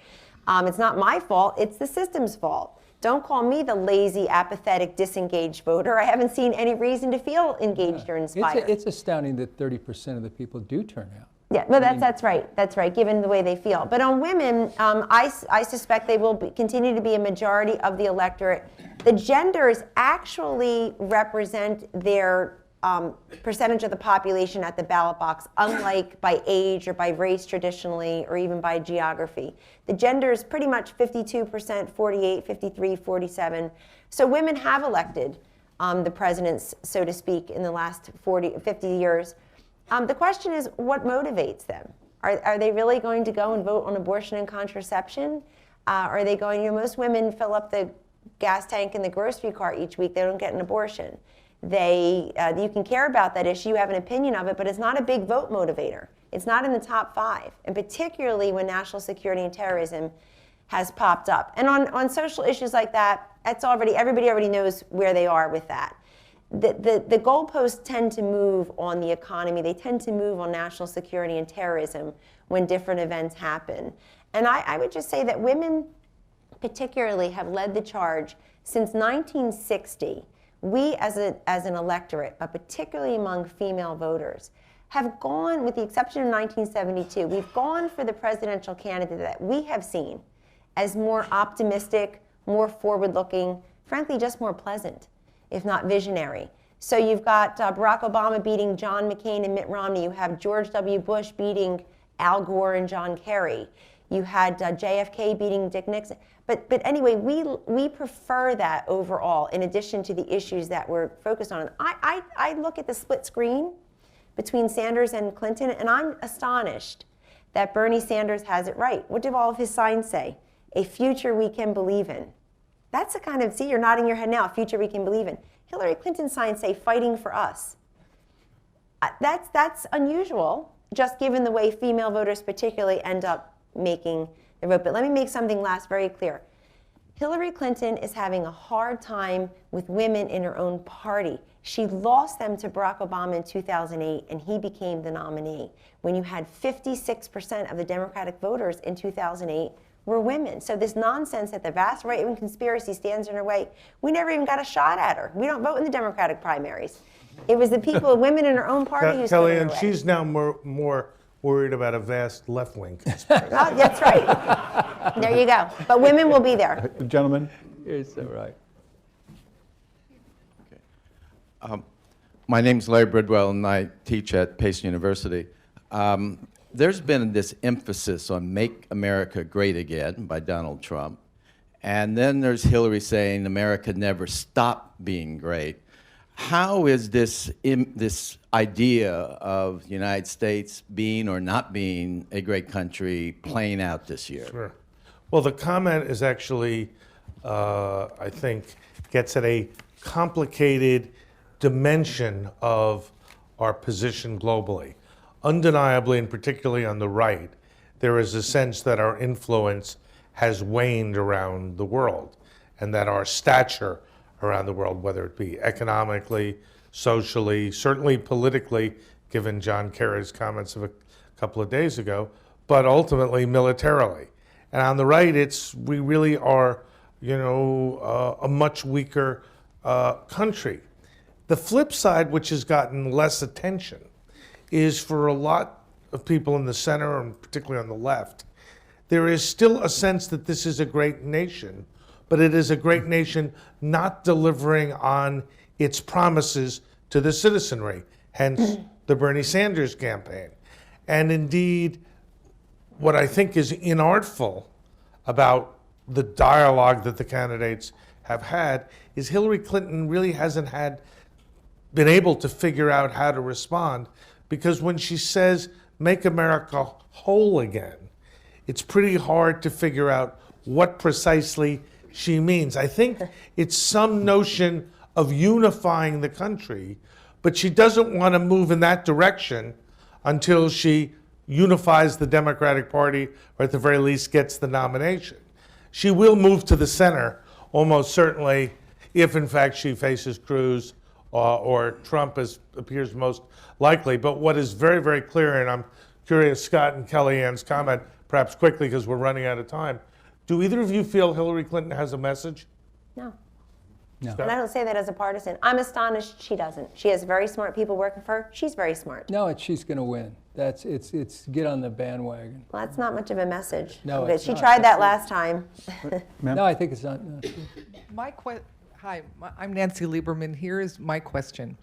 It's not my fault, it's the system's fault. Don't call me the lazy, apathetic, disengaged voter. I haven't seen any reason to feel engaged or inspired. It's astounding that 30% of the people do turn out. Yeah, no, that's right. That's right, given the way they feel. But on women, I suspect they will continue to be a majority of the electorate. The genders actually represent their percentage of the population at the ballot box, unlike by age or by race traditionally, or even by geography. The gender is pretty much 52%, 48, 53, 47. So women have elected the presidents, so to speak, in the last 40, 50 years. The question is, what motivates them? Are they really going to go and vote on abortion and contraception? Are they going, most women fill up the gas tank in the grocery cart each week, they don't get an abortion. You can care about that issue, you have an opinion of it, but it's not a big vote motivator. It's not in the top 5, and particularly when national security and terrorism has popped up. And on social issues like that, everybody already knows where they are with that. The goalposts tend to move on the economy. They tend to move on national security and terrorism when different events happen. And I would just say that women particularly have led the charge since 1960. We as an electorate, but particularly among female voters, have gone, with the exception of 1972, we've gone for the presidential candidate that we have seen as more optimistic, more forward-looking, frankly, just more pleasant, if not visionary. So you've got Barack Obama beating John McCain and Mitt Romney. You have George W. Bush beating Al Gore and John Kerry. You had JFK beating Dick Nixon. But anyway, we prefer that overall, in addition to the issues that we're focused on. I look at the split screen between Sanders and Clinton, and I'm astonished that Bernie Sanders has it right. What do all of his signs say? A future we can believe in. That's the kind of, see, you're nodding your head now, future we can believe in. Hillary Clinton's signs say fighting for us. That's unusual, just given the way female voters particularly end up making their vote. But let me make something last very clear. Hillary Clinton is having a hard time with women in her own party. She lost them to Barack Obama in 2008, and he became the nominee. When you had 56% of the Democratic voters in 2008 were women. So this nonsense that the vast right-wing conspiracy stands in her way, we never even got a shot at her. We don't vote in the Democratic primaries. It was the people, women in her own party who stood in her way. Kellyanne, she's now more worried about a vast left-wing conspiracy. Oh, that's right. There you go. But women will be there. Gentlemen? You're so right. My name's Larry Bridwell, and I teach at Pace University. There's been this emphasis on Make America Great Again by Donald Trump. And then there's Hillary saying America never stopped being great. How is this idea of the United States being or not being a great country playing out this year? Sure. Well, the comment is actually, I think, gets at a complicated dimension of our position globally. Undeniably, and particularly on the right, there is a sense that our influence has waned around the world, and that our stature around the world, whether it be economically, socially, certainly politically, given John Kerry's comments of a couple of days ago, but ultimately militarily. And on the right, we really are, a much weaker country. The flip side, which has gotten less attention, is for a lot of people in the center, and particularly on the left, there is still a sense that this is a great nation, but it is a great nation not delivering on its promises to the citizenry, hence the Bernie Sanders campaign. And indeed, what I think is inartful about the dialogue that the candidates have had is Hillary Clinton really hasn't been able to figure out how to respond, because when she says, make America whole again, it's pretty hard to figure out what precisely she means. I think it's some notion of unifying the country, but she doesn't want to move in that direction until she unifies the Democratic Party, or at the very least gets the nomination. She will move to the center, almost certainly, if in fact she faces Cruz or Trump, as appears most likely. But what is very, very clear, and I'm curious, Scott and Kellyanne's comment, perhaps quickly because we're running out of time, do either of you feel Hillary Clinton has a message? No. No. And I don't say that as a partisan. I'm astonished she doesn't. She has very smart people working for her. She's very smart. No, she's going to win. It's get on the bandwagon. Well, that's not much of a message. No, Okay, it's she not. tried that last time. No, I think it's not. No. I'm Nancy Lieberman. Here is my question.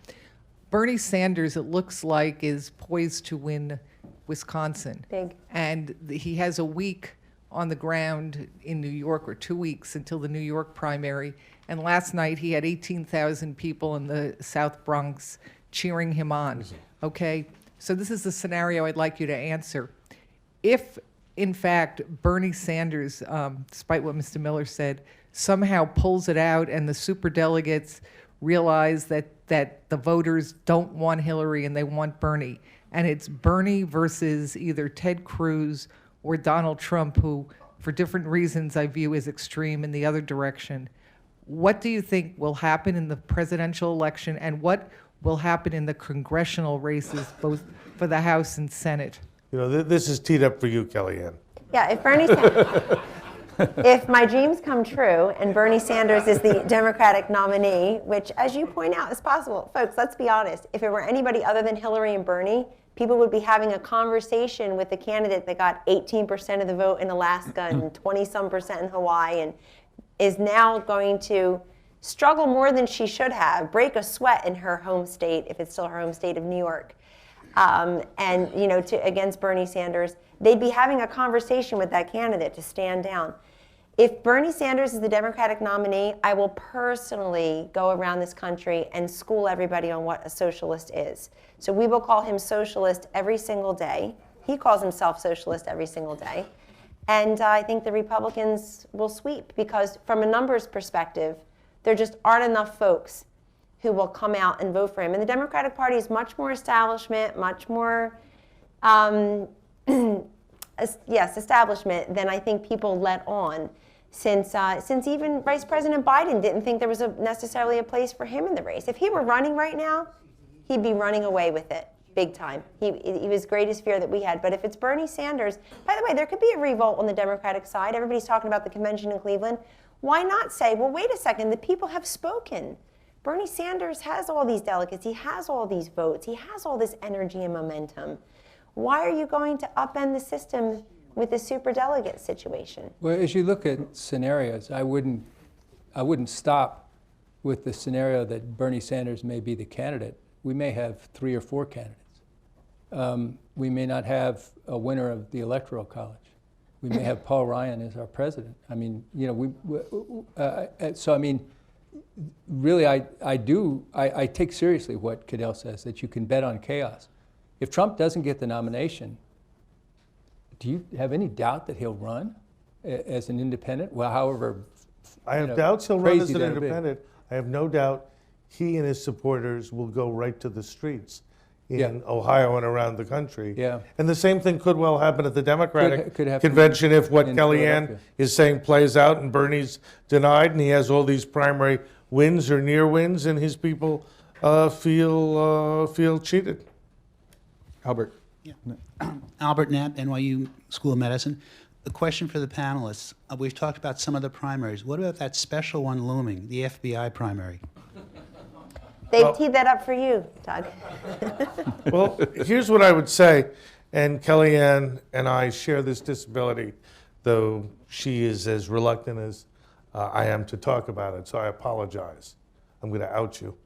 Bernie Sanders, it looks like, is poised to win Wisconsin. Big. And he has a weak on the ground in New York, or 2 weeks until the New York primary. And last night he had 18,000 people in the South Bronx cheering him on. Okay? So this is the scenario I'd like you to answer. If, in fact, Bernie Sanders, despite what Mr. Miller said, somehow pulls it out and the superdelegates realize that the voters don't want Hillary and they want Bernie, and it's Bernie versus either Ted Cruz or Donald Trump, who, for different reasons, I view as extreme in the other direction, what do you think will happen in the presidential election, and what will happen in the congressional races, both for the House and Senate? You know, this is teed up for you, Kellyanne. Yeah, if Bernie Sanders, if my dreams come true and Bernie Sanders is the Democratic nominee, which, as you point out, is possible, folks, let's be honest. If it were anybody other than Hillary and Bernie, people would be having a conversation with the candidate that got 18% of the vote in Alaska and 20-some% in Hawaii, and is now going to struggle more than she should have, break a sweat in her home state, if it's still her home state of New York, and against Bernie Sanders. They'd be having a conversation with that candidate to stand down. If Bernie Sanders is the Democratic nominee, I will personally go around this country and school everybody on what a socialist is. So we will call him socialist every single day. He calls himself socialist every single day. And I think the Republicans will sweep, because from a numbers perspective, there just aren't enough folks who will come out and vote for him. And the Democratic Party is much more establishment, much more, establishment than I think people let on. Since even Vice President Biden didn't think there was necessarily a place for him in the race. If he were running right now, he'd be running away with it, big time. He was greatest fear that we had. But if it's Bernie Sanders, by the way, there could be a revolt on the Democratic side. Everybody's talking about the convention in Cleveland. Why not say, well, wait a second, the people have spoken. Bernie Sanders has all these delegates. He has all these votes. He has all this energy and momentum. Why are you going to upend the system with the superdelegate situation? Well, as you look at scenarios, I wouldn't stop with the scenario that Bernie Sanders may be the candidate. We may have 3 or 4 candidates. We may not have a winner of the Electoral College. We may have Paul Ryan as our president. I mean, really, I take seriously what Cadell says, that you can bet on chaos. If Trump doesn't get the nomination, do you have any doubt that he'll run as an independent? Well, however, I have doubts he'll run as crazy an that'll be. independent. I have no doubt he and his supporters will go right to the streets in Yeah. Ohio and around the country. Yeah. And the same thing could well happen at the Democratic Could happen convention if what in Kellyanne Philadelphia. is saying plays out and Bernie's denied and he has all these primary wins or near wins and his people feel cheated. Albert. Albert Knapp, NYU School of Medicine. A question for the panelists. We've talked about some of the primaries. What about that special one looming, the FBI primary? They teed that up for you, Doug. Well, here's what I would say, and Kellyanne and I share this disability, though she is as reluctant as I am to talk about it, so I apologize. I'm going to out you.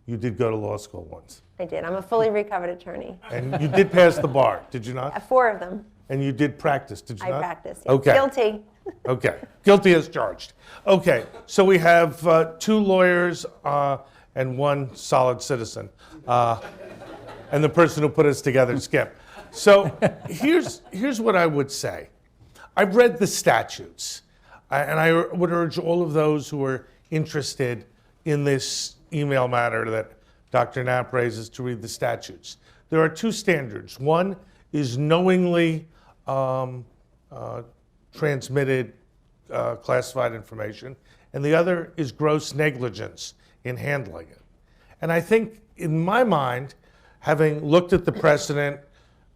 You did go to law school once. I did. I'm a fully recovered attorney. And you did pass the bar, did you not? 4 of them. And you did practice, did you I not? practiced. Okay. Guilty. Okay. Guilty as charged. Okay. So we have 2 lawyers and 1 solid citizen. And the person who put us together, Skip. So here's what I would say. I've read the statutes. And I would urge all of those who are interested in this email matter that Dr. Knapp raises to read the statutes. There are 2 standards. One is knowingly transmitted classified information, and the other is gross negligence in handling it. And I think, in my mind, having looked at the precedent,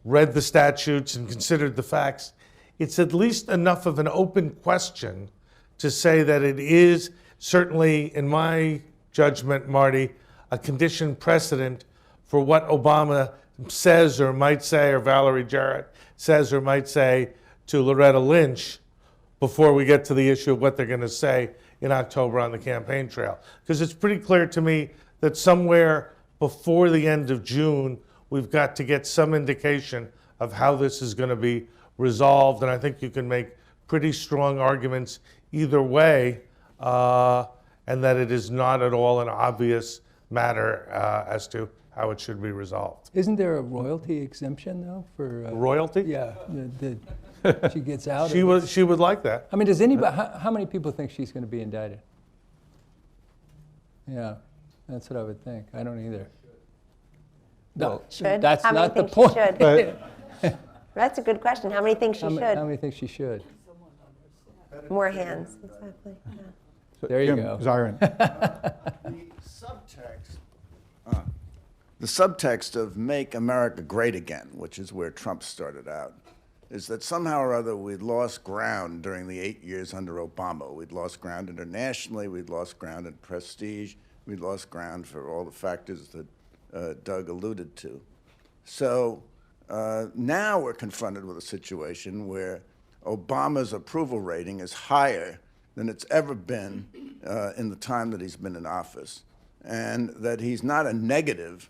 read the statutes, and considered the facts, it's at least enough of an open question to say that it is certainly, in my judgment, Marty, a conditioned precedent for what Obama says or might say, or Valerie Jarrett says or might say to Loretta Lynch before we get to the issue of what they're going to say in October on the campaign trail. Because it's pretty clear to me that somewhere before the end of June, we've got to get some indication of how this is going to be resolved, and I think you can make pretty strong arguments either way, and that it is not at all an obvious matter as to how it should be resolved. Isn't there a royalty exemption though for? Royalty? Yeah, she gets out. She would like that. I mean, does anybody? How many people think she's going to be indicted? Yeah, that's what I would think. I don't either. No, Should? that's How many not the think point. she should? But That's a good question. How many think she How should? many think she should? More hands. Exactly. Yeah. There you Jim go. Zirin. The subtext of Make America Great Again, which is where Trump started out, is that somehow or other we'd lost ground during the 8 years under Obama. We'd lost ground internationally, we'd lost ground in prestige, we'd lost ground for all the factors that Doug alluded to. So now we're confronted with a situation where Obama's approval rating is higher than it's ever been in the time that he's been in office, and that he's not a negative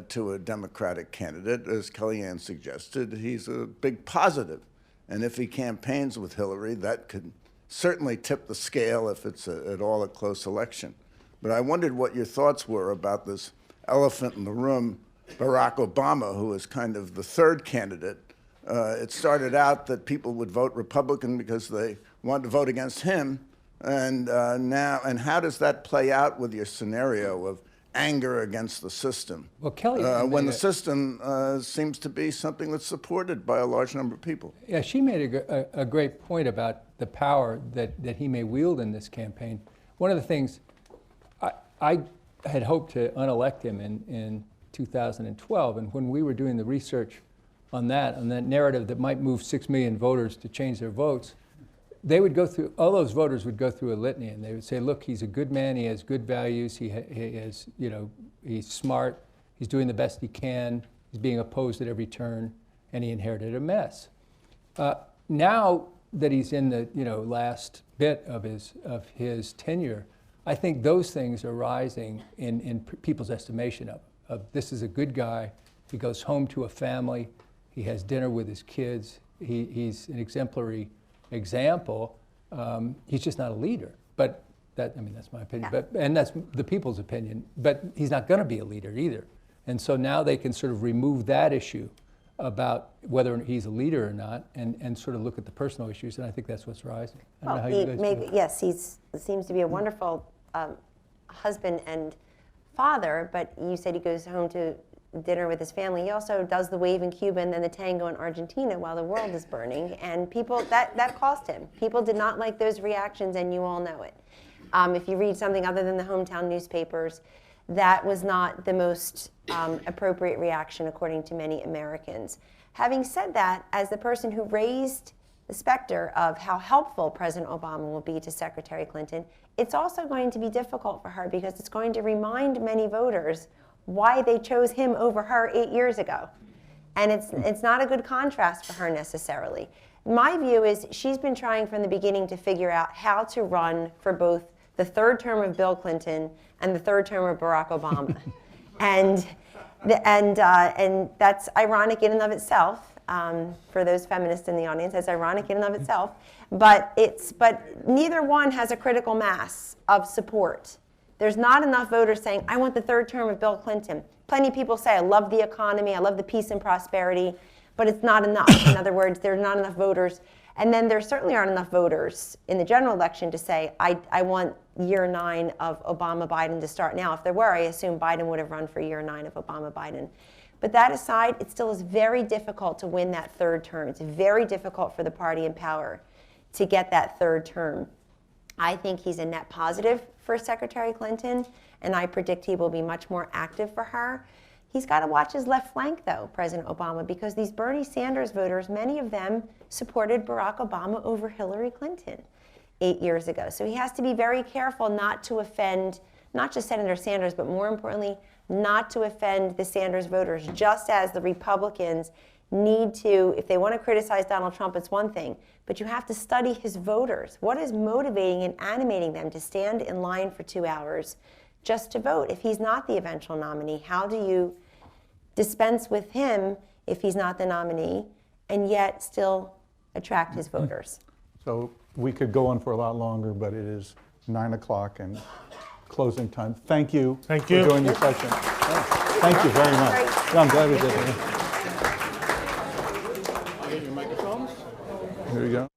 to a Democratic candidate, as Kellyanne suggested. He's a big positive. And if he campaigns with Hillary, that could certainly tip the scale if it's at all a close election. But I wondered what your thoughts were about this elephant in the room, Barack Obama, who is kind of the third candidate. It started out that people would vote Republican because they wanted to vote against him. And how does that play out with your scenario of anger against the system? Well, Kelly, when the system seems to be something that's supported by a large number of people. yeah, she made a great point about the power that he may wield in this campaign. One of the things I had hoped to unelect him in 2012, and when we were doing the research on that narrative that might move 6 million voters to change their votes, they would go through, all those voters would go through a litany, and they would say, look, he's a good man, he has good values, he has, he's smart, he's doing the best he can, he's being opposed at every turn, and he inherited a mess. Now that he's in the last bit of his tenure, I think those things are rising in people's estimation of this is a good guy, he goes home to a family, he has dinner with his kids, he's an exemplary example. He's just not a leader, but that's my opinion. Yeah. And that's the people's opinion. But he's not going to be a leader either. And so now they can sort of remove that issue about whether he's a leader or not, and sort of look at the personal issues. And I think that's what's rising. I don't know how you guys feel. Yes, he seems to be a wonderful husband and father. But you said he goes home to dinner with his family. He also does the wave in Cuba and then the tango in Argentina while the world is burning. And people, that cost him. People did not like those reactions, and you all know it. If you read something other than the hometown newspapers, that was not the most appropriate reaction according to many Americans. Having said that, as the person who raised the specter of how helpful President Obama will be to Secretary Clinton, it's also going to be difficult for her because it's going to remind many voters why they chose him over her 8 years ago. And it's not a good contrast for her necessarily. My view is she's been trying from the beginning to figure out how to run for both the third term of Bill Clinton and the third term of Barack Obama. and that's ironic in and of itself. For those feminists in the audience, that's ironic in and of itself. But neither one has a critical mass of support. There's not enough voters saying, I want the third term of Bill Clinton. Plenty of people say, I love the economy, I love the peace and prosperity, but it's not enough. In other words, there's not enough voters. And then there certainly aren't enough voters in the general election to say, I want year 9 of Obama-Biden to start now. If there were, I assume Biden would have run for year 9 of Obama-Biden. But that aside, it still is very difficult to win that third term. It's very difficult for the party in power to get that third term. I think he's a net positive for Secretary Clinton, and I predict he will be much more active for her. He's got to watch his left flank, though, President Obama, because these Bernie Sanders voters, many of them supported Barack Obama over Hillary Clinton 8 years ago. So he has to be very careful not to offend not just Senator Sanders, but more importantly, not to offend the Sanders voters, just as the Republicans need to, if they want to criticize Donald Trump, it's one thing, but you have to study his voters. What is motivating and animating them to stand in line for 2 hours just to vote? If he's not the eventual nominee, how do you dispense with him if he's not the nominee and yet still attract his voters? So we could go on for a lot longer, but it is 9 o'clock and closing time. Thank you. Thank you. For doing your session. Thank you very much. Yeah, I'm glad we did it. Here you go.